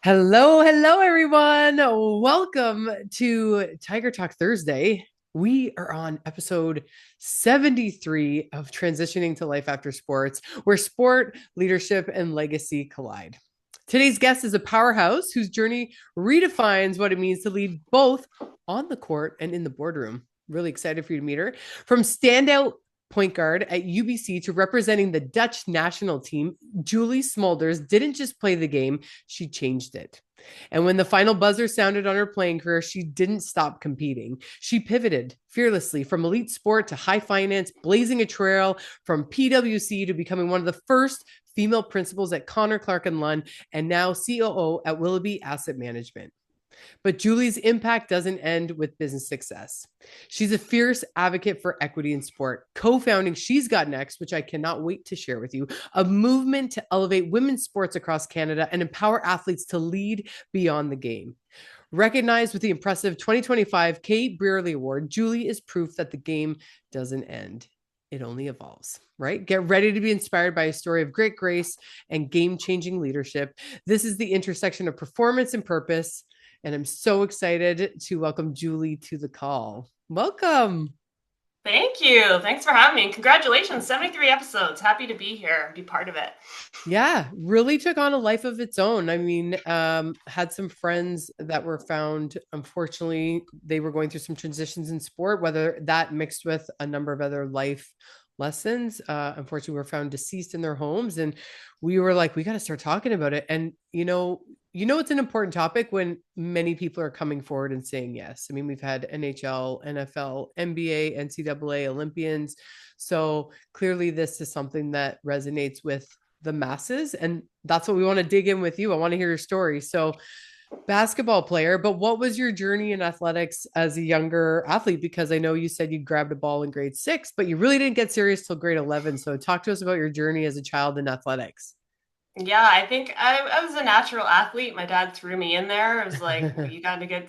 Hello, everyone. Welcome to Tiger Talk Thursday. We are on episode 73 of Transitioning to Life After Sports, where sport, leadership, and legacy collide. Today's guest is a powerhouse whose journey redefines what it means to lead both on the court and in the boardroom. Really excited for you to meet her. From standout point guard at UBC to representing the Dutch national team, Julie Smulders didn't just play the game, she changed it. And when the final buzzer sounded on her playing career, she didn't stop competing. She pivoted fearlessly from elite sport to high finance, blazing a trail from PwC to becoming one of the first female principals at Connor Clark and Lunn, and now COO at Willoughby Asset Management. But Julie's impact doesn't end with business success. She's a fierce advocate for equity in sport, co-founding She's Got Next, which I cannot wait to share with you, a movement to elevate women's sports across Canada and empower athletes to lead beyond the game. Recognized with the impressive 2025 Kate Brearley Award, Julie is proof that the game doesn't end. It only evolves, right? Get ready to be inspired by a story of great grace and game-changing leadership. This is the intersection of performance and purpose. And I'm so excited to welcome Julie to the call. Welcome. Thank you. Thanks for having me. Congratulations. 73 episodes. Happy to be here, be part of it. Yeah, really took on a life of its own. I mean, had some friends that were found, unfortunately, they were going through some transitions in sport, whether that mixed with a number of other life lessons. Unfortunately, were found deceased in their homes. And we were like, we got to start talking about it. And, it's an important topic when many people are coming forward and saying yes. I mean, we've had NHL, NFL, NBA, NCAA, Olympians. So clearly, this is something that resonates with the masses. And that's what we want to dig in with you. I want to hear your story. So, basketball player, but what was your journey in athletics as a younger athlete? Because I know you said you grabbed a ball in grade 6, but you really didn't get serious till grade 11. So, talk to us about your journey as a child in athletics. Yeah, I think I was a natural athlete. My dad threw me in there. It was like, you got to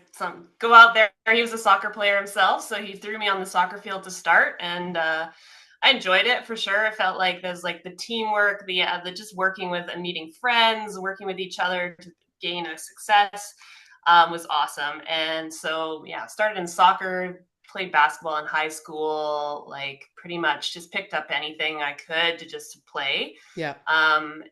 go out there. He was a soccer player himself. So he threw me on the soccer field to start. And I enjoyed it for sure. It felt like there's like the teamwork, the just working with and meeting friends, working with each other to gain a success was awesome. And so, yeah, started in soccer, played basketball in high school, like pretty much just picked up anything I could to play. Yeah.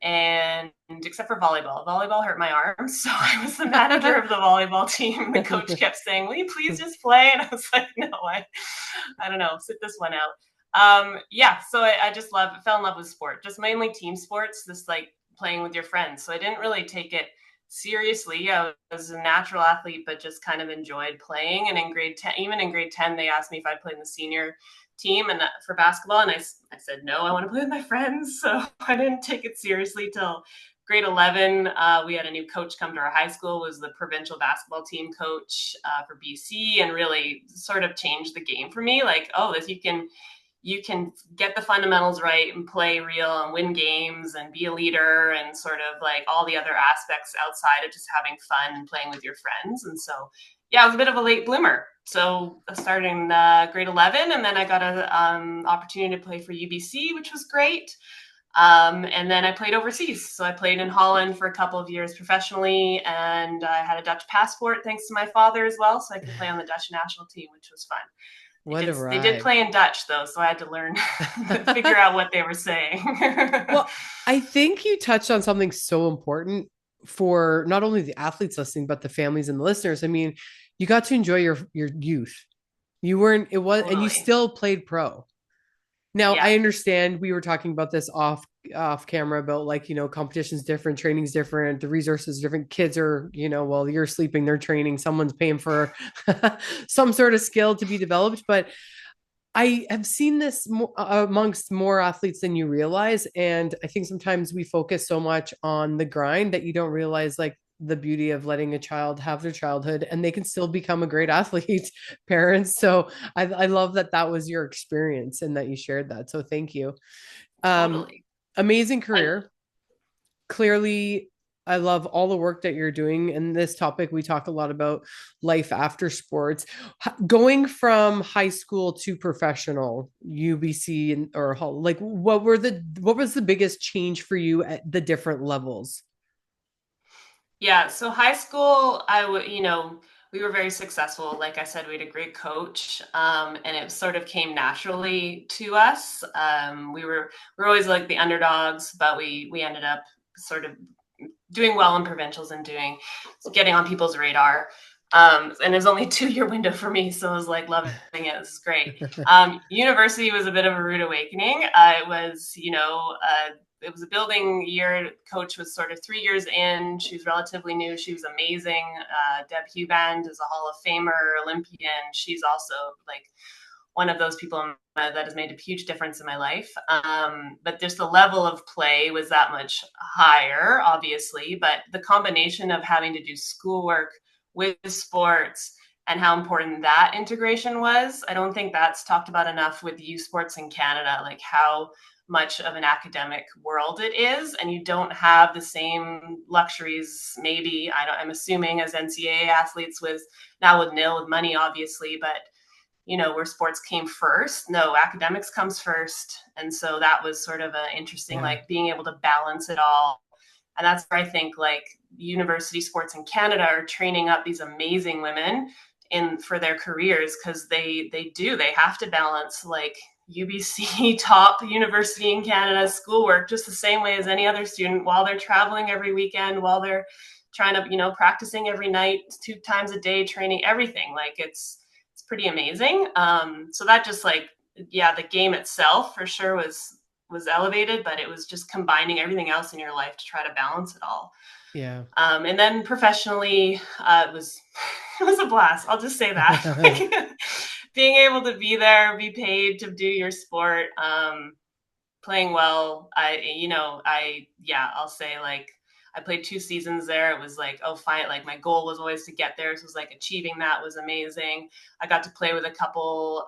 And except for volleyball hurt my arm. So I was the manager of the volleyball team. The coach kept saying, will you please just play? And I was like, no, I don't know, sit this one out. Yeah, so I just fell in love with sport, just mainly team sports, just like playing with your friends. So I didn't really take it seriously. I was a natural athlete, but just kind of enjoyed playing. And in grade 10, even in grade 10, they asked me if I'd play in the senior team and for basketball. And I said, no, I want to play with my friends. So I didn't take it seriously till grade 11. We had a new coach come to our high school, was the provincial basketball team coach for BC, and really sort of changed the game for me. Like, oh, this you can get the fundamentals right and play real and win games and be a leader and sort of like all the other aspects outside of just having fun and playing with your friends. And so, yeah, I was a bit of a late bloomer. So I started in grade 11, and then I got an opportunity to play for UBC, which was great. And then I played overseas. So I played in Holland for a couple of years professionally, and I had a Dutch passport thanks to my father as well. So I could play on the Dutch national team, which was fun. What a They did ride. play in Dutch though, so I had to learn figure out what they were saying. Well, I think you touched on something so important for not only the athletes listening, but the families and the listeners. I mean, you got to enjoy your youth. You weren't, it was, and you Totally. still played pro. Now, Yeah. I understand we were talking about this off camera about like, competition's different, training's different, the resources different. Kids are, while you're sleeping, they're training, someone's paying for some sort of skill to be developed. But I have seen this amongst more athletes than you realize. And I think sometimes we focus so much on the grind that you don't realize like the beauty of letting a child have their childhood and they can still become a great athlete, parents. So I love that that was your experience and that you shared that. So thank you. Um, Totally. Amazing And career. Clearly, I love all the work that you're doing. In this topic, we talk a lot about life after sports. Going from high school to professional, UBC and or like what was the biggest change for you at the different levels? Yeah, so high school, we were very successful. Like I said, we had a great coach, and it sort of came naturally to us. We were always like the underdogs, but we ended up sort of doing well in provincials and getting on people's radar. And there's only a 2 year window for me, so I was like loving it. This is great. University was a bit of a rude awakening. It was a building year. Coach was sort of 3 years in. She was relatively new. She was amazing. Deb Huband is a Hall of Famer, Olympian. She's also like one of those people that has made a huge difference in my life. But just the level of play was that much higher, obviously. But the combination of having to do schoolwork with sports and how important that integration was, I don't think that's talked about enough with youth sports in Canada, like how much of an academic world it is, and you don't have the same luxuries, maybe, I'm assuming, as NCAA athletes with NIL with money, obviously, but where sports came first. No, academics comes first. And so that was sort of an interesting, Yeah. like being able to balance it all. And that's where I think like university sports in Canada are training up these amazing women for their careers, because they have to balance like UBC top university in Canada schoolwork just the same way as any other student, while they're traveling every weekend, while they're trying to, practicing every night, 2 times a day, training, everything. Like it's pretty amazing. So that just like, yeah, the game itself for sure was elevated, but it was just combining everything else in your life to try to balance it all. Yeah. And then professionally, it was it was a blast. I'll just say that. Like, being able to be there, be paid to do your sport, playing well. I'll say like I played 2 seasons there. It was like, oh, fine. Like my goal was always to get there. So it was like achieving that was amazing. I got to play with a couple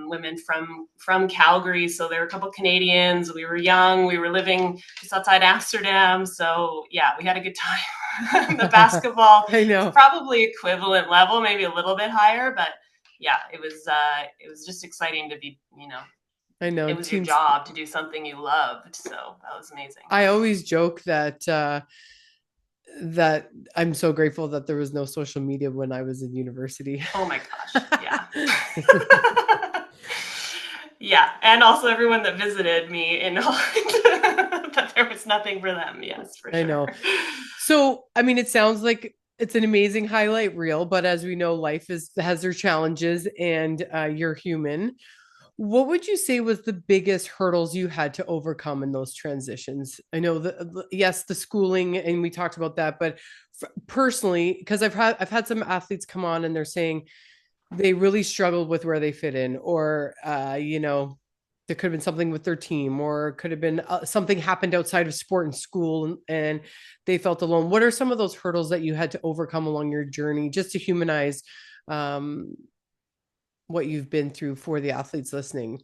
women from Calgary. So there were a couple Canadians. We were young. We were living just outside Amsterdam. So yeah, we had a good time. The basketball I is know. probably equivalent level, maybe a little bit higher, but yeah, it was just exciting to be, I know. it was your Teams. job to do something you loved. So that was amazing. I always joke that I'm so grateful that there was no social media when I was in university. Oh my gosh. Yeah. Yeah. And also everyone that visited me in Holland, that there was nothing for them. Yes, for I sure. know. So, I mean, it sounds like it's an amazing highlight reel, but as we know, life has their challenges, and you're human. What would you say was the biggest hurdles you had to overcome in those transitions? I know yes, the schooling, and we talked about that, but personally, because I've had some athletes come on and they're saying they really struggled with where they fit in, or there could have been something with their team, or could have been something happened outside of sport and school, and they felt alone. What are some of those hurdles that you had to overcome along your journey, just to humanize um, what you've been through for the athletes listening?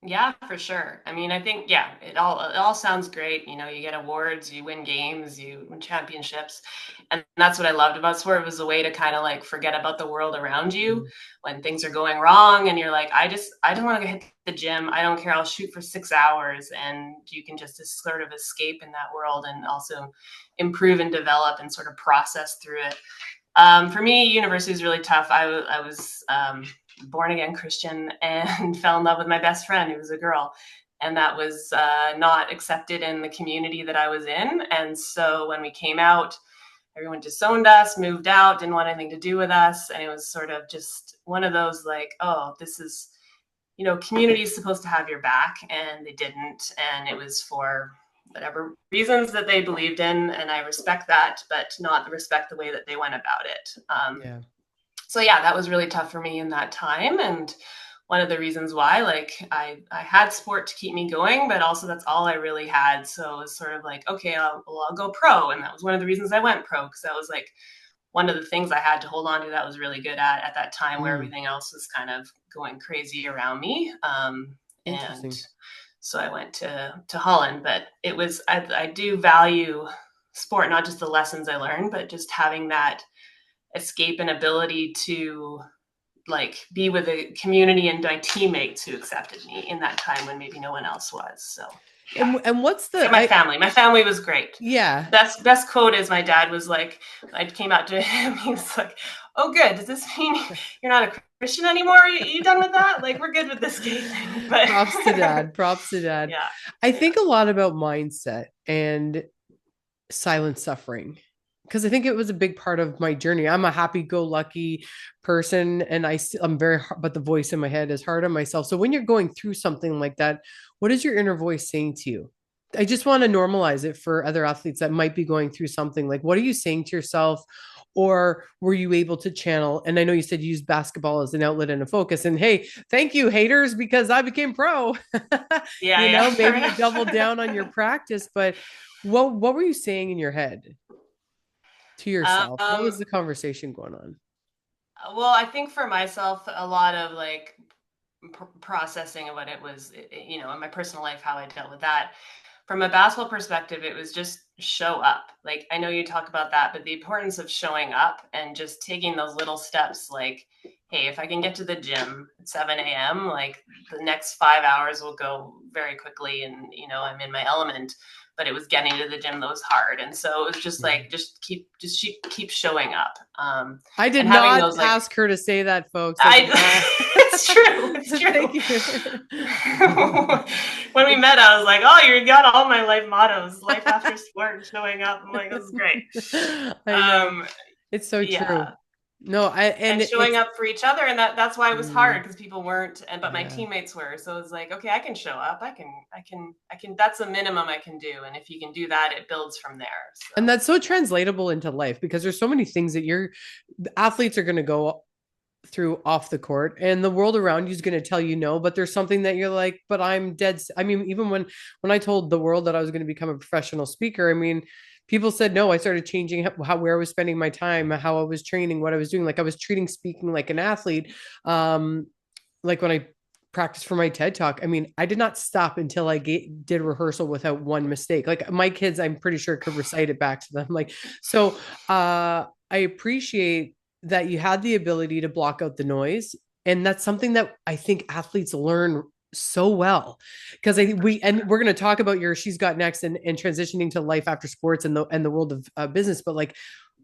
Yeah, for sure. I mean, I think, yeah, it all sounds great. You get awards, you win games, you win championships. And that's what I loved about sport. It was a way to kind of like forget about the world around you Mm. when things are going wrong, and you're like, I don't want to hit the gym. I don't care. I'll shoot for 6 hours, and you can just sort of escape in that world and also improve and develop and sort of process through it. For me, university is really tough. I was born again Christian and fell in love with my best friend, who was a girl. And that was not accepted in the community that I was in. And so when we came out, everyone disowned us, moved out, didn't want anything to do with us. And it was sort of just one of those like, oh, this is, community is supposed to have your back, and they didn't. And it was for whatever reasons that they believed in. And I respect that, but not respect the way that they went about it. Yeah. So yeah, that was really tough for me in that time. And one of the reasons why, like I had sport to keep me going, but also that's all I really had. So it was sort of like, okay, I'll go pro. And that was one of the reasons I went pro, because that was like one of the things I had to hold on to that was really good at that time, where Mm. everything else was kind of going crazy around me. And Interesting. so I went to Holland, but I do value sport, not just the lessons I learned, but just having that escape and ability to like be with a community and my teammates who accepted me in that time when maybe no one else was. So Yeah. And what's So the my family was great. yeah. Best quote is my dad was like, I came out to him, he was like, "Oh, good. Does this mean you're not a Christian anymore? You done with that? Like, we're good with this gay thing." But Props to dad. Props to dad. yeah, I yeah, think a lot about mindset and silent suffering because I think it was a big part of my journey. I'm a happy-go-lucky person, and I'm very hard, but the voice in my head is hard on myself. So when you're going through something like that, what is your inner voice saying to you? I just want to normalize it for other athletes that might be going through something. Like, what are you saying to yourself? Or were you able to channel? And I know you said you use basketball as an outlet and a focus. And hey, thank you, haters, because I became pro. yeah, yeah. Fair Maybe you enough. doubled down on your practice, but what were you saying in your head to yourself? What was um, the conversation going on? well, I think for myself, a lot of like processing of what it was, in my personal life, how I dealt with that. From a basketball perspective, it was just show up. Like, I know you talk about that, but the importance of showing up and just taking those little steps, like, hey, if I can get to the gym at 7 a.m., like the next 5 hours will go very quickly and, I'm in my element. But it was getting to the gym that was hard. And so it was just like, keep showing up. I did And having not those, like, ask her to say that, folks. I did not. I, it's true. It's Thank true. you. When we met, I was like, "Oh, you got all my life mottos: life after sport, showing up." I'm like, "This is great." I know. Um, It's so yeah, true. No, and and showing it's up for each other, and that's why it was hard mm, because people weren't, and but my yeah. teammates were. So it was like, okay, I can show up. I can. That's the minimum I can do, and if you can do that, it builds from there. And So that's so translatable into life because there's so many things that your athletes are going to go through off the court and the world around you is going to tell you no, but there's something that you're like, but I'm dead. I mean, even when I told the world that I was going to become a professional speaker, I mean, people said no. I started changing where I was spending my time, how I was training, what I was doing. Like I was treating speaking like an athlete. Like when I practiced for my TED talk, I mean, I did not stop until I did rehearsal without one mistake. Like my kids, I'm pretty sure could recite it back to them. Like, so I appreciate that you had the ability to block out the noise. And that's something that I think athletes learn so well because we're going to talk about she's got next and transitioning to life after sports and the world of business. But like,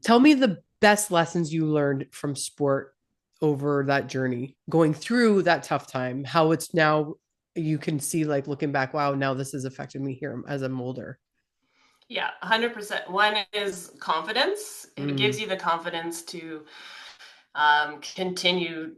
tell me the best lessons you learned from sport over that journey, going through that tough time, how it's now you can see like looking back, wow, now this has affected me here as a molder. yeah, 100%. One is confidence. It gives Mm, you the confidence to continue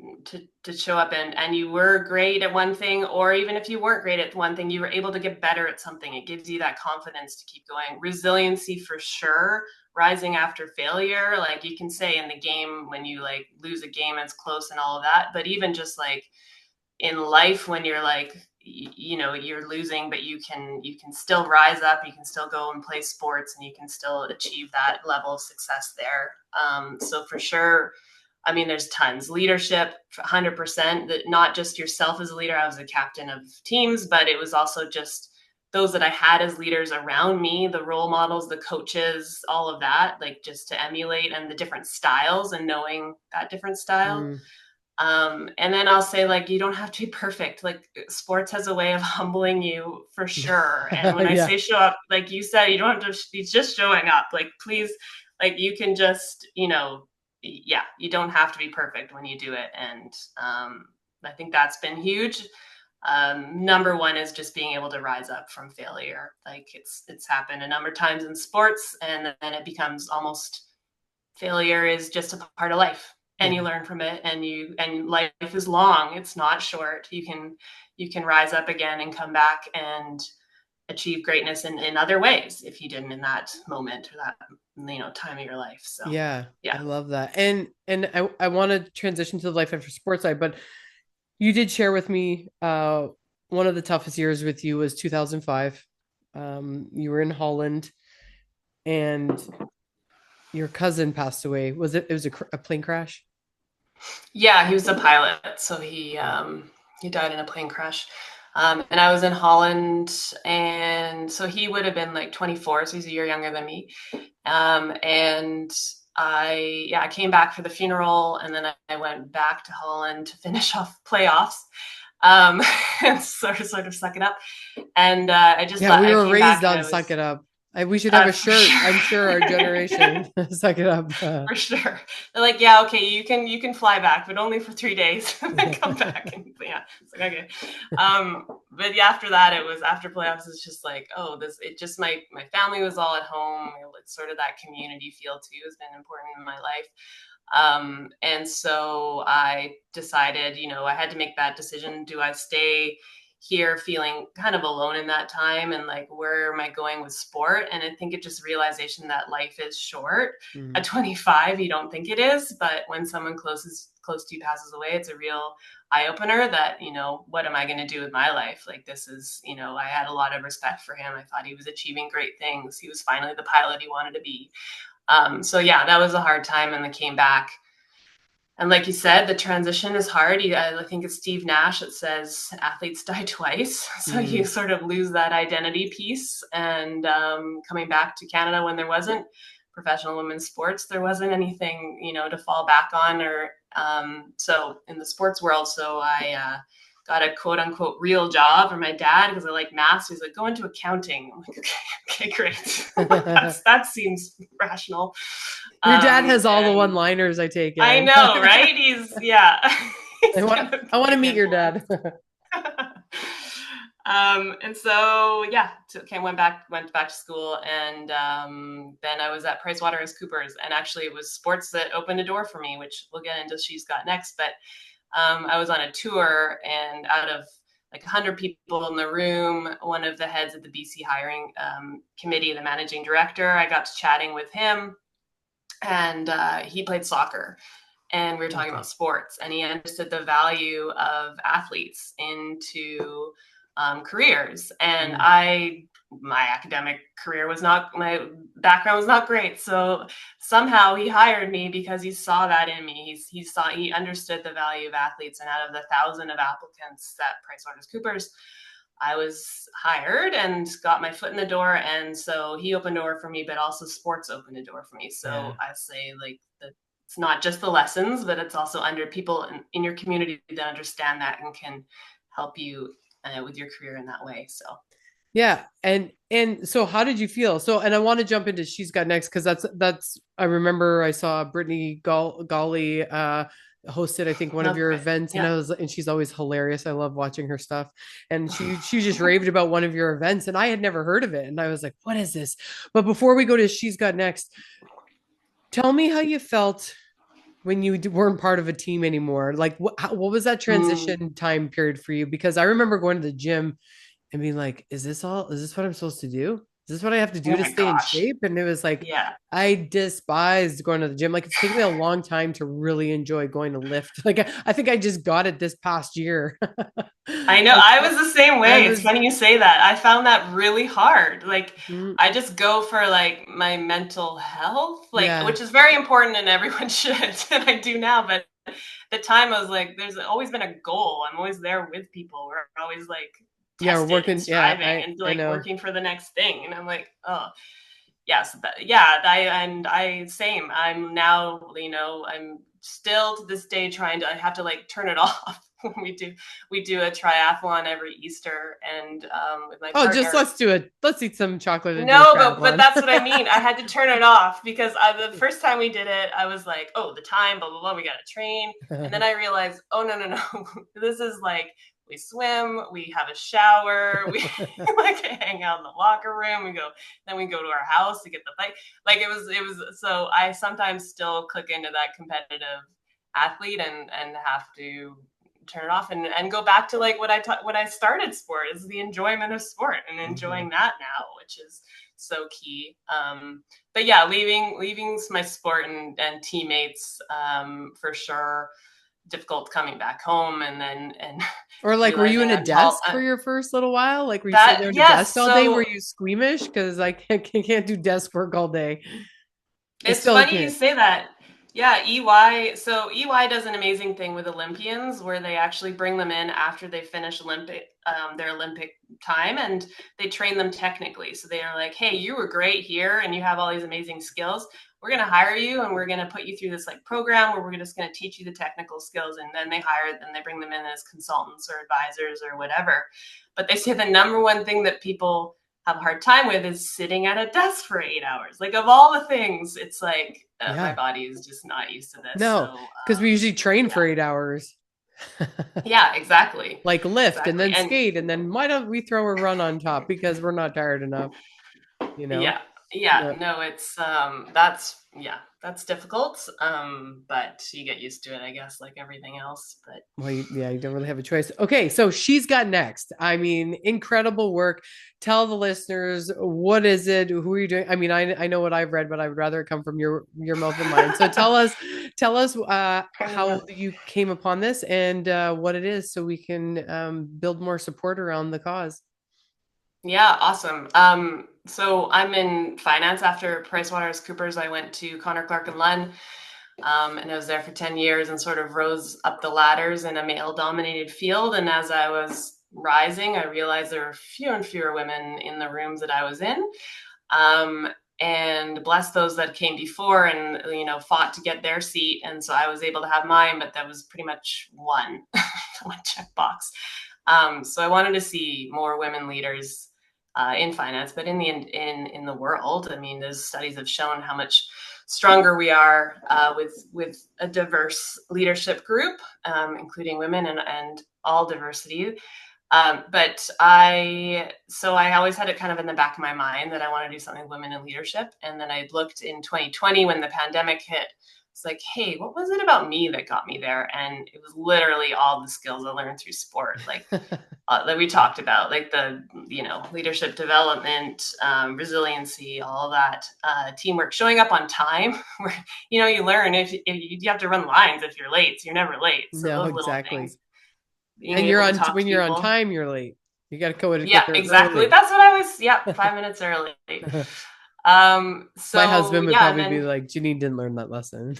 to show up, and you were great at one thing, or even if you weren't great at one thing, you were able to get better at something. It gives you that confidence to keep going. Resiliency for sure. Rising after failure, like you can say in the game when you like lose a game, it's close and all of that, but even just like in life when you're like you're losing, but you can still rise up, you can still go and play sports, and you can still achieve that level of success there. So for sure, I mean, there's tons. Leadership, 100%. That not just yourself as a leader. I was a captain of teams, but it was also just those that I had as leaders around me, the role models, the coaches, all of that, like just to emulate, and the different styles and knowing that different style. mm. And then I'll say, like, you don't have to be perfect. Like, sports has a way of humbling you for sure. And when I Yeah. say show up, like you said, you don't have to be just showing up. Like, please, like, you can just, yeah, you don't have to be perfect when you do it. And I think that's been huge. Number one is just being able to rise up from failure. Like, it's happened a number of times in sports, and then it becomes almost failure is just a part of life, and Yeah. you learn from it, and life is long, it's not short. You can rise up again and come back and achieve greatness in other ways if you didn't in that moment or that time of your life. So Yeah. yeah. I love that. And I want to transition to the life after sports side, but you did share with me one of the toughest years with you was 2005. You were in Holland and your cousin passed away. It was a plane crash? Yeah, he was a pilot, so he died in a plane crash. And I was in Holland, and so he would have been like 24, so he's a year younger than me. And I came back for the funeral, and then I went back to Holland to finish off playoffs. um, and sort of suck it up. And I just Yeah, thought we I were came raised back and on I suck was it up. We should have a for shirt. I'm sure. sure our generation suck it up. For sure. They're like, yeah, okay, you can fly back, but only for 3 days and then come back. And yeah, it's like okay. But yeah, after that, it was after playoffs. It's just like, oh, this. It just my family was all at home. It's sort of that community feel too has been important in my life. And so I decided, I had to make that decision. Do I stay here feeling kind of alone in that time, and like, where am I going with sport? And I think it just realization that life is short. At 25, you don't think it is, but when someone close to you passes away, it's a real eye opener that, what am I going to do with my life? Like, this is, I had a lot of respect for him. I thought he was achieving great things. He was finally the pilot he wanted to be. So yeah, that was a hard time, and then came back. And like you said, the transition is hard. I think it's Steve Nash that says athletes die twice. So you sort of lose that identity piece. And coming back to Canada when there wasn't professional women's sports, there wasn't anything, to fall back on. Or so in the sports world, so I got a quote unquote real job for my dad because I like math. So he's like, go into accounting. I'm like, okay, great. That seems rational. Your dad has all the one-liners, I take it. I know, right? Yeah. I want to meet your dad. And so yeah, went back to school, and then I was at PricewaterhouseCoopers, and actually it was sports that opened a door for me, which we'll get into She's Got Next. But I was on a tour, and out of like 100 people in the room, one of the heads of the BC hiring committee, the managing director, I got to chatting with him, and he played soccer, and we were talking about sports, and he understood the value of athletes into careers. And my academic career my background was not great. So somehow he hired me because he saw that in me. He understood the value of athletes. And out of the 1,000 of applicants at PricewaterhouseCoopers, I was hired and got my foot in the door. And so he opened a door for me, but also sports opened a door for me. So I say like it's not just the lessons, but it's also under people in your community that understand that and can help you with your career in that way. So yeah. And so how did you feel? So, and I want to jump into She's Got Next, because that's I remember I saw Brittany Golly hosted, I think, one of your events, and and she's always hilarious. I love watching her stuff. And she just raved about one of your events, and I had never heard of it. And I was like, what is this? But before we go to She's Got Next, tell me how you felt when you weren't part of a team anymore. Like what was that transition time period for you? Because I remember going to the gym and being like, is this what I'm supposed to do? Is this what I have to do to stay in shape? And it was like, I despised going to the gym. Like, it's taken me a long time to really enjoy going to lift. Like, I think I just got it this past year. I know. I was the same way. It's funny you say that. I found that really hard. Like, I just go for like my mental health, which is very important and everyone should. And I do now. But at the time I was like, there's always been a goal. I'm always there with people. We're always like, we're working, and like working for the next thing. And I'm like, oh, yes, same. I'm now, I'm still to this day I have to like turn it off. we do a triathlon every Easter, and with my partner. Let's eat some chocolate. But that's what I mean. I had to turn it off because the first time we did it, I was like, oh, the time, blah blah blah, we got to train, and then I realized, oh no, this is like, we swim, we have a shower, we like hang out in the locker room, we go to our house to get the bike. Like it was so I sometimes still click into that competitive athlete and have to turn it off and go back to like what I started sport is the enjoyment of sport and enjoying that now, which is so key. But yeah, leaving my sport and teammates for sure. Difficult coming back home, or like, were you in a desk for your first little while? Like, were you sitting there in a desk all day? Were you squeamish? Because I can't do desk work all day. It's funny you say that. Yeah, EY. So EY does an amazing thing with Olympians where they actually bring them in after they finish their Olympic time, and they train them technically. So they are like, hey, you were great here and you have all these amazing skills. We're going to hire you and we're going to put you through this like program where we're just going to teach you the technical skills. And then they bring them in as consultants or advisors or whatever. But they say the number one thing that people have a hard time with is sitting at a desk for 8 hours. Like of all the things, it's like my Yeah. body is just not used to this. No, So because we usually train yeah, for 8 hours. yeah, exactly, Like lift and exactly, then and skate. And then why don't we throw a run on top because we're not tired enough, you know? yeah, yeah. No. No, it's that's difficult. But you get used to it, I guess, like everything else. But Well, yeah, you don't really have a choice. Okay, so she's got next. I mean, incredible work. Tell the listeners, what is it? Who are you doing? I mean, I know what I've read, but I would rather it come from your mouth than mine. So tell us how you came upon this and what it is, so we can build more support around the cause. yeah, awesome. So I'm in finance after PricewaterhouseCoopers. I went to Connor Clark and Lunn. And I was there for 10 years and sort of rose up the ladders in a male dominated field. And as I was rising, I realized there were fewer and fewer women in the rooms that I was in. Um, and bless those that came before and, fought to get their seat. And so I was able to have mine, but that was pretty much one checkbox. So I wanted to see more women leaders in finance, but in the world. I mean, those studies have shown how much stronger we are with a diverse leadership group, including women and all diversity. But I always had it kind of in the back of my mind that I want to do something with women in leadership. And then I looked in 2020 when the pandemic hit. It's like, hey, what was it about me that got me there? And it was literally all the skills I learned through sport, like that we talked about, like the leadership development, resiliency, all of that, teamwork, showing up on time. Where you learn if you have to run lines if you're late, so you're never late. So No, those little things, exactly. being And able to talk when to you're on people. time, you're late. You got to go in Yeah, quicker exactly. early. That's what I was. Yeah, 5 minutes early. My So husband would yeah, and probably be then like, Janine didn't learn that lesson.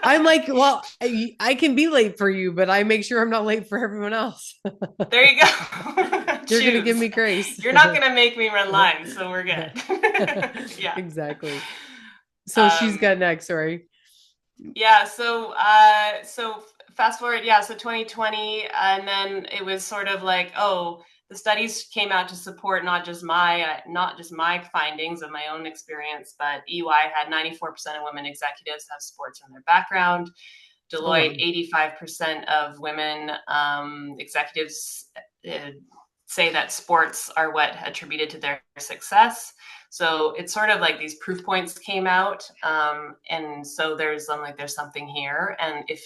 I'm like, well, I can be late for you, but I make sure I'm not late for everyone else. there you go. You're going to give Choose. me grace. You're not going to make me run lines, so we're good. Yeah. Exactly. So she's Um, got next, sorry. yeah. So fast forward. Yeah. So 2020, and then it was sort of like, oh, the studies came out to support not just my findings of my own experience, but EY had 94% of women executives have sports in their background. Oh, wow. Deloitte, 85% of women executives uh, say that sports are what attributed to their success. So it's sort of like these proof points came out, and so there's something here. And if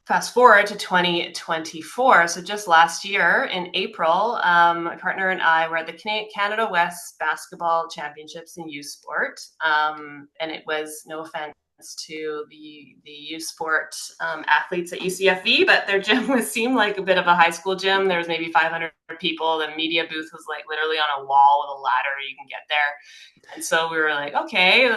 fast forward to 2024, so just last year in April, my partner and I were at the Canada West Basketball Championships in youth sport, and it was, no offense to the youth sport athletes at UCFE, but their gym seemed like a bit of a high school gym. There was maybe 500 people. The media booth was like literally on a wall with a ladder. You can get there. And so we were like, okay,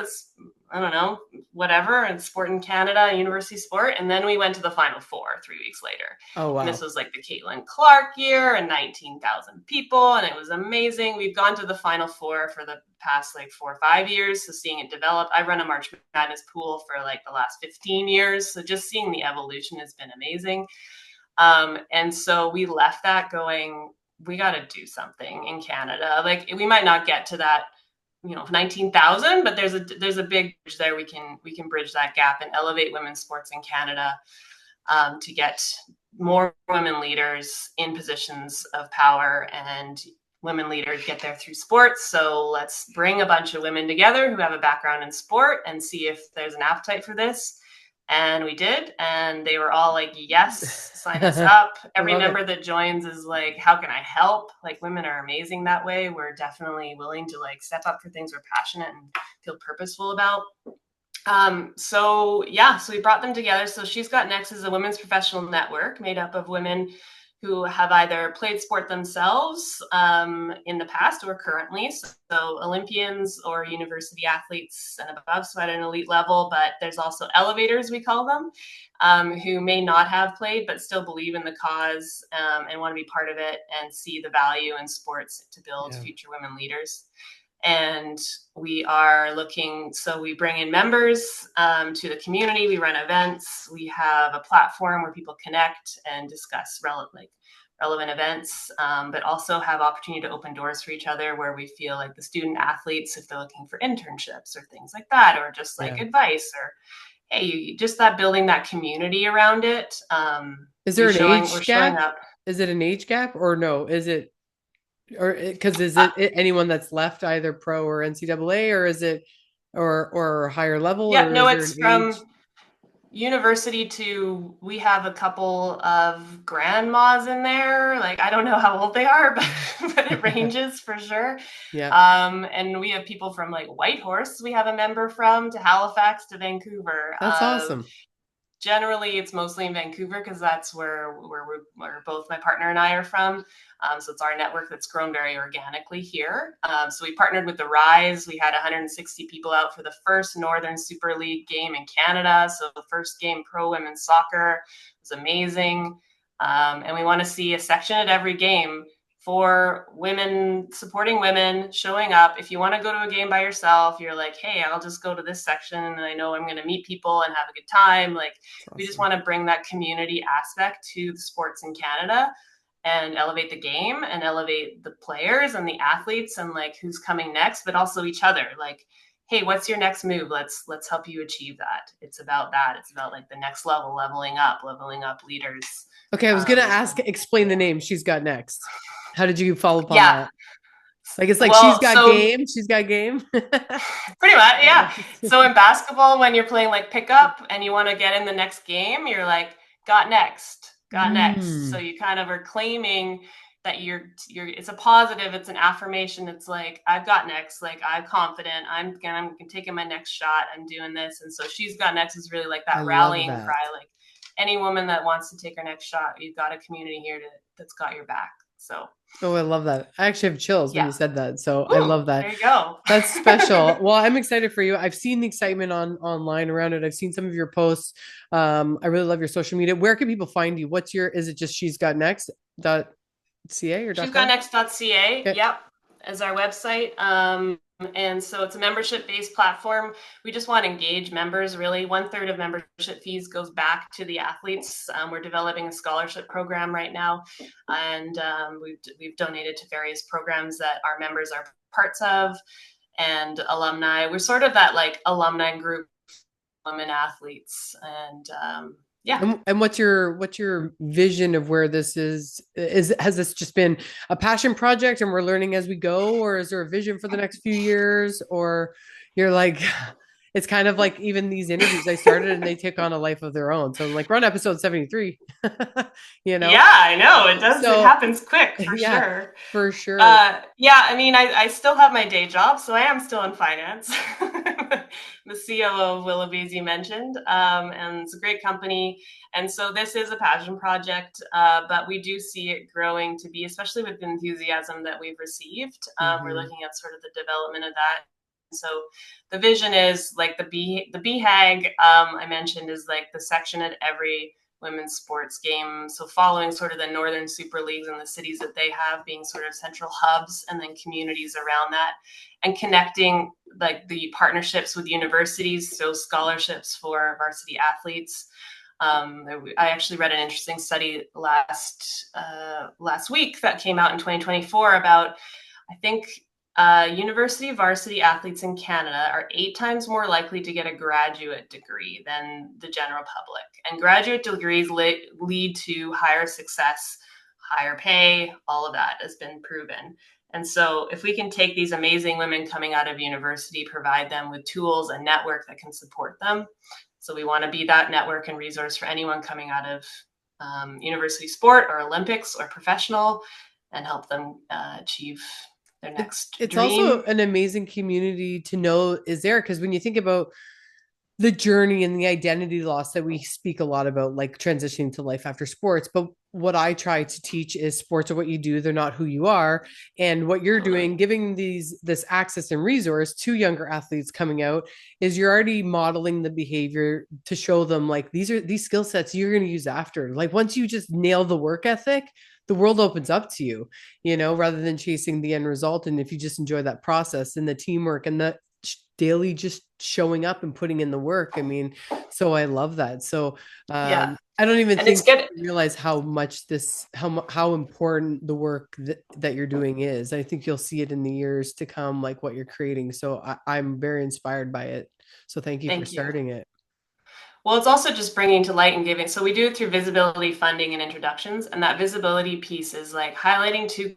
I don't know, whatever, and sport in Canada, university sport. And then we went to the Final Four 3 weeks later. Oh, And this wow. was like the Caitlin Clark year and 19,000 people. And it was amazing. We've gone to the Final Four for the past like 4 or 5 years. So seeing it develop, I run a March Madness pool for like the last 15 years. So just seeing the evolution has been amazing. And so we left that going, we got to do something in Canada. Like we might not get to that 19,000, but there's a big bridge there. We can bridge that gap and elevate women's sports in Canada, to get more women leaders in positions of power, and women leaders get there through sports. So let's bring a bunch of women together who have a background in sport and see if there's an appetite for this. And we did, and they were all like, yes, sign us up. I Every love it. member that joins is like, how can I help? Like, women are amazing that way. We're definitely willing to like step up for things we're passionate and feel purposeful about. So we brought them together. So She's Got Next is a women's professional network made up of women who have either played sport themselves in the past or currently. So Olympians or university athletes and above, so at an elite level. But there's also elevators, we call them, who may not have played but still believe in the cause and want to be part of it and see the value in sports to build future women leaders. And we are looking, so we bring in members to the community, we run events, we have a platform where people connect and discuss relevant events, but also have opportunity to open doors for each other, where we feel like the student athletes, if they're looking for internships or things like that, or just like advice, or hey, just that building that community around it. Is there an age gap? Is it an age gap or no? Is it, or because is it anyone that's left either pro or NCAA, or is it or higher level? Yeah, or no, is it's from university to, we have a couple of grandmas in there. Like, I don't know how old they are, but it ranges for sure. And we have people from like Whitehorse, we have a member from, to Halifax to Vancouver. That's awesome. Generally, it's mostly in Vancouver because that's where both my partner and I are from. So it's our network that's grown very organically here. So we partnered with the Rise. We had 160 people out for the first Northern Super League game in Canada. So the first game pro women's soccer was amazing. And we want to see a section at every game for women, supporting women, showing up. If you want to go to a game by yourself, you're like, hey, I'll just go to this section and I know I'm going to meet people and have a good time. Like, awesome. We just want to bring that community aspect to the sports in Canada and elevate the game and elevate the players and the athletes and like who's coming next, but also each other. Like, hey, what's your next move? Let's help you achieve that. It's about that. It's about like the next level, leveling up leaders. Okay, I was going to ask, explain the name She's Got Next. How did you follow upon that? Like, it's like, she's got game. Pretty much, yeah. So in basketball, when you're playing like pickup and you want to get in the next game, you're like, got next. So you kind of are claiming that you're it's a positive, it's an affirmation. It's like, I've got next, like, I'm confident, I'm taking my next shot, I'm doing this. And so She's Got Next is really like that rallying cry. Like, any woman that wants to take her next shot, you've got a community here that's got your back. So, oh, I love that. I actually have chills when you said that. So I love that. There you go. That's special. Well, I'm excited for you. I've seen the excitement online around it. I've seen some of your posts. I really love your social media. Where can people find you? Is it just She's Got Next .ca or She's Got Next.ca. Okay. Yep. As our website. And so it's a membership-based platform. We just want to engage members, really. 1/3 of membership fees goes back to the athletes. We're developing a scholarship program right now, and we've donated to various programs that our members are parts of, and alumni. We're sort of that like alumni group, women athletes, and yeah. And what's your vision of where this is? Has this just been a passion project and we're learning as we go, or is there a vision for the next few years? Or you're like, it's kind of like even these interviews I started and they take on a life of their own. So I'm like, we're on episode 73, you know? Yeah, I know. It does. So, it happens quick for sure. For sure. Yeah. I mean, I still have my day job, so I am still in finance. The COO of Willoughby, as you mentioned, and it's a great company. And so this is a passion project, but we do see it growing to be, especially with the enthusiasm that we've received. We're looking at sort of the development of that. So the vision is like the BHAG I mentioned is like the section at every women's sports game. So following sort of the Northern Super Leagues and the cities that they have being sort of central hubs, and then communities around that, and connecting like the partnerships with universities, so scholarships for varsity athletes. I actually read an interesting study last week that came out in 2024 about, I think, university varsity athletes in Canada are 8 times more likely to get a graduate degree than the general public. And graduate degrees lead to higher success, higher pay, all of that has been proven. And so if we can take these amazing women coming out of university, provide them with tools and network that can support them. So we want to be that network and resource for anyone coming out of university sport or Olympics or professional, and help them achieve their next It's dream. Also an amazing community to know is there, because when you think about the journey and the identity loss that we speak a lot about, like transitioning to life after sports. But what I try to teach is sports are what you do, they're not who you are. And what you're Totally. doing, giving this access and resource to younger athletes coming out, is you're already modeling the behavior to show them like these are these skill sets you're going to use after. Like once you just nail the work ethic, the world opens up to you, rather than chasing the end result. And if you just enjoy that process and the teamwork and the daily just showing up and putting in the work. I mean, so I love that. So Yeah. I don't even And it's think good. you realize how much how important the work that you're doing is. I think you'll see it in the years to come, like what you're creating. So I'm very inspired by it. So thank you for Thank you. starting it. Well, it's also just bringing to light and giving. So we do it through visibility, funding, and introductions. And that visibility piece is like highlighting to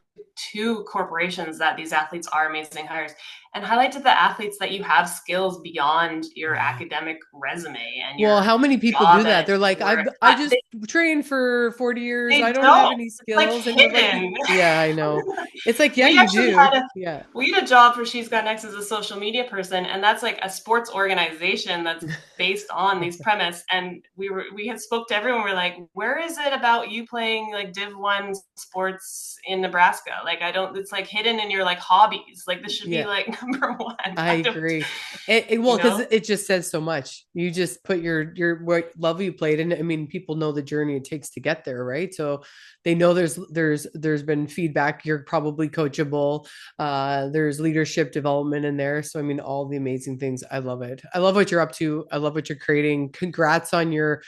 corporations that these athletes are amazing hires, and highlight to the athletes that you have skills beyond your Yeah. academic resume and Well, your how many people do job that? at They're like, work. I just trained for 40 years. I They don't have don't. any It's like skills. And you're like, hidden. yeah, I know. It's like, yeah, We you actually do. had a Yeah. we had a job for She's Got Next as a social media person, and that's like a sports organization that's based on these premise. And we had spoke to everyone. We're like, where is it about you playing like Div 1 sports in Nebraska? Like, I don't. It's like hidden in your like hobbies. Like this should be Yeah. like #1. I I don't. agree. You Well, because know. it just says so much. You just put your what level you played in. I mean, people know the journey it takes to get there, right? So they know there's been feedback. You're probably coachable. There's leadership development in there. So I mean, all the amazing things. I love it. I love what you're up to. I love what you're creating. Congrats on your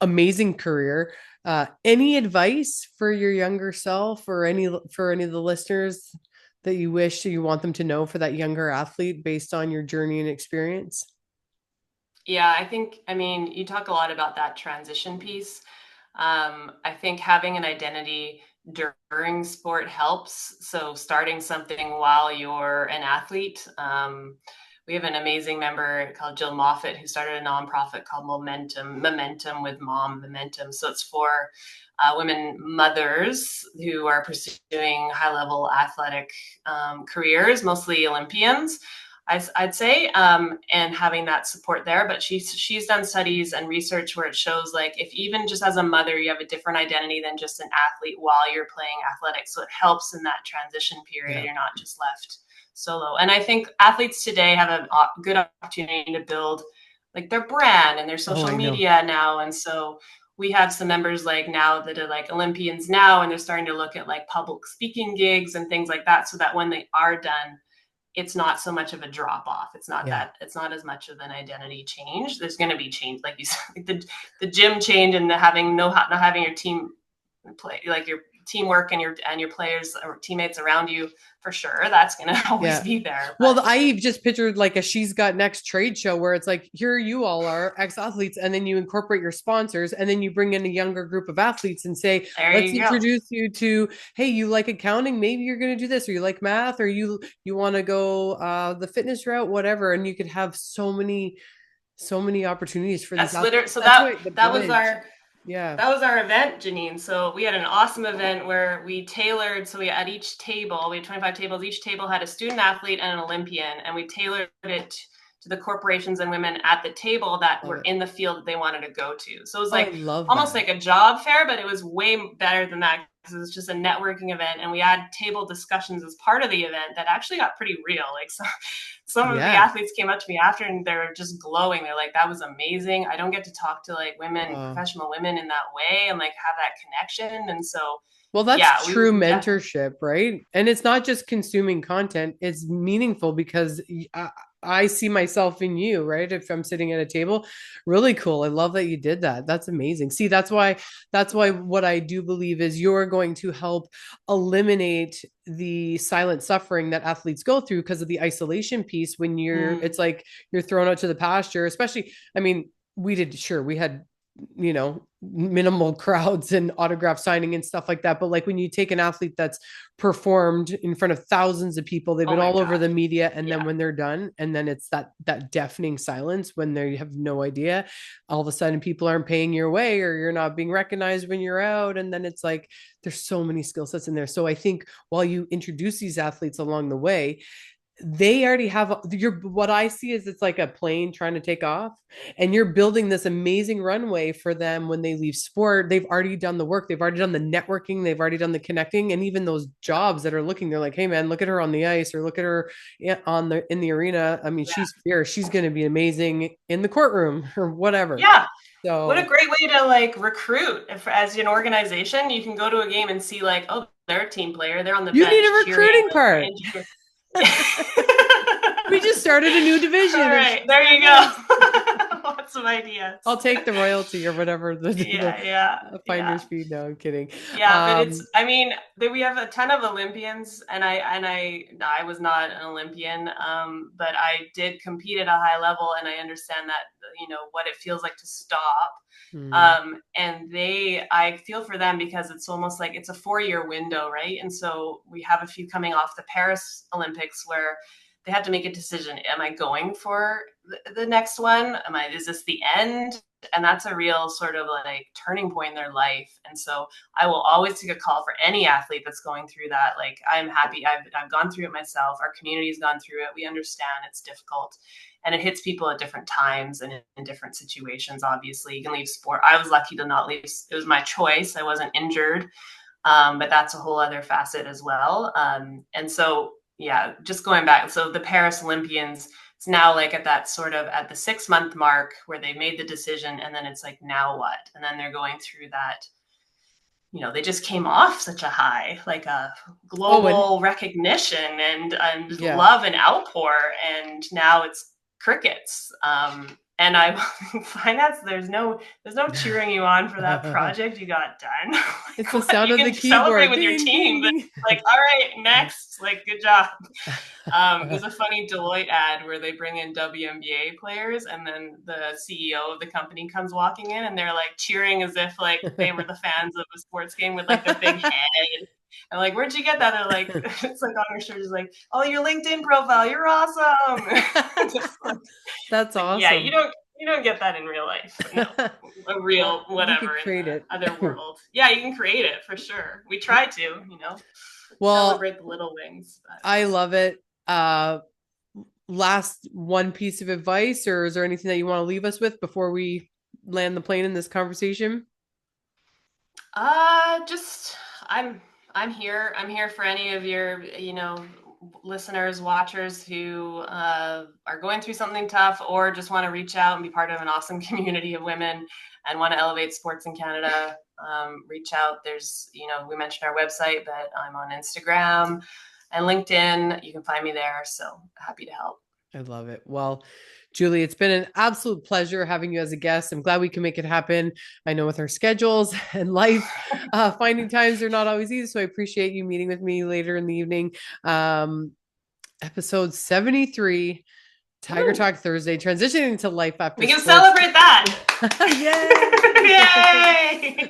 amazing career. Any advice for your younger self, or any of the listeners that you wish you want them to know for that younger athlete based on your journey and experience? Yeah, I mean, you talk a lot about that transition piece. I think having an identity during sport helps. So starting something while you're an athlete. We have an amazing member called Jill Moffat who started a nonprofit called Momentum with Mom Momentum. So it's for women mothers who are pursuing high level athletic careers, mostly Olympians. I'd say, and having that support there. But she's done studies and research where it shows like if even just as a mother you have a different identity than just an athlete while you're playing athletics, so it helps in that transition period. Yeah. You're not just left solo. And I think athletes today have a good opportunity to build like their brand and their Oh, social I know. media now. And so we have some members like now that are like Olympians now, and they're starting to look at like public speaking gigs and things like that, so that when they are done, it's not so much of a drop off. It's not Yeah. that it's not as much of an identity change. There's going to be change, like you said, like the gym change and the having not having your team play, like your teamwork and your players or teammates around you, for sure. That's going to always Yeah. be there. Well, But I just pictured like a She's Got Next trade show where it's like, here you all are ex-athletes, and then you incorporate your sponsors, and then you bring in a younger group of athletes and say, there let's you go. introduce you to, hey, you like accounting, maybe you're going to do this, or you like math, or you want to go the fitness route, whatever. And you could have so many opportunities for these That's athletes. literally so That's why the that was bridge. our Yeah. That was our event, Janine. So we had an awesome event where we tailored. So we at each table, we had 25 tables. Each table had a student athlete and an Olympian, and we tailored it to the corporations and women at the table that Love were it. in the field that they wanted to go to. So it was Oh, I like love almost that. like a job fair, but it was way better than that because it was just a networking event, and we had table discussions as part of the event that actually got pretty real. Like some of the Yeah. athletes came up to me after and they're just glowing. They're like, that was amazing. I don't get to talk to like women, Oh. professional women in that way and like have that connection. And so, Well, that's yeah, true we definitely, mentorship, right? And it's not just consuming content, it's meaningful because I see myself in you, right? If I'm sitting at a table, really cool. I love that you did that. That's amazing. See, that's why what I do believe is you're going to help eliminate the silent suffering that athletes go through because of the isolation piece when it's like you're thrown out to the pasture, especially, I mean, we had minimal crowds and autograph signing and stuff like that. But like when you take an athlete that's performed in front of thousands of people, they've oh been my all over God. the media, and Yeah. then when they're done, and then it's that deafening silence when they have no idea, all of a sudden people aren't paying your way or you're not being recognized when you're out. And then it's like there's so many skill sets in there. So I think while you introduce these athletes along the way, they already have what I see is it's like a plane trying to take off, and you're building this amazing runway for them when they leave sport. They've already done the work, they've already done the networking, they've already done the connecting, and even those jobs that are looking, they're like, hey man, look at her on the ice, or look at her in the arena. I mean, Yeah. she's fierce, she's going to be amazing in the courtroom or whatever. Yeah. What a So great way to like recruit. If, as an organization, you can go to a game and see like, oh, they're a team player. They're on the you need bench a cheering. recruiting Like, part. We just started a new division. All right, there you go. Lots of ideas. I'll take the royalty or whatever Yeah. finder's fee. No, I'm kidding. Yeah, but it's, I mean, we have a ton of Olympians, and I was not an Olympian, but I did compete at a high level, and I understand that, what it feels like to stop. And I feel for them because it's almost like it's a 4-year window, right? And so we have a few coming off the Paris Olympics where they had to make a decision. Am I going for the next one? Is this the end? And that's a real sort of like turning point in their life. And so I will always take a call for any athlete that's going through that. Like, I'm happy. I've gone through it myself. Our community's gone through it. We understand it's difficult, and it hits people at different times and in different situations. Obviously, you can leave sport. I was lucky to not leave. It was my choice. I wasn't injured. But that's a whole other facet as well. And so, yeah, just going back. So the Paris Olympians, it's now like at that sort of at the 6-month mark where they made the decision, and then it's like, now what? And then they're going through that, they just came off such a high, like a global recognition and love and outpour. And now it's crickets. And I find that there's no cheering you on for that project you got done. Like, it's the sound of the keyboard. Celebrate with your team, but like, all right, next, like, good job. There's a funny Deloitte ad where they bring in WNBA players, and then the CEO of the company comes walking in, and they're like cheering as if like they were the fans of a sports game with like the big head. And like, where'd you get that? They're like, it's like on your shirt, is like, oh, your LinkedIn profile, you're awesome. That's awesome. Yeah, you don't get that in real life. No, a real whatever. You can create it. Other world. Yeah, you can create it for sure. We try to, well, celebrate the little wings. But. I love it. Last one piece of advice, or is there anything that you want to leave us with before we land the plane in this conversation? Just I'm here. I'm here for any of your, listeners, watchers who are going through something tough or just want to reach out and be part of an awesome community of women and want to elevate sports in Canada. Reach out. There's, we mentioned our website, but I'm on Instagram and LinkedIn. You can find me there. So happy to help. I love it. Well, Julie, it's been an absolute pleasure having you as a guest. I'm glad we can make it happen. I know with our schedules and life, finding times are not always easy. So I appreciate you meeting with me later in the evening. Episode 73, Tiger Talk Thursday, transitioning to life after we can sports. Celebrate that.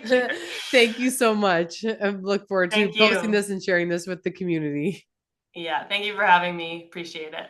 Yay! Thank you so much. I look forward to posting this and sharing this with the community. Yeah. Thank you for having me. Appreciate it.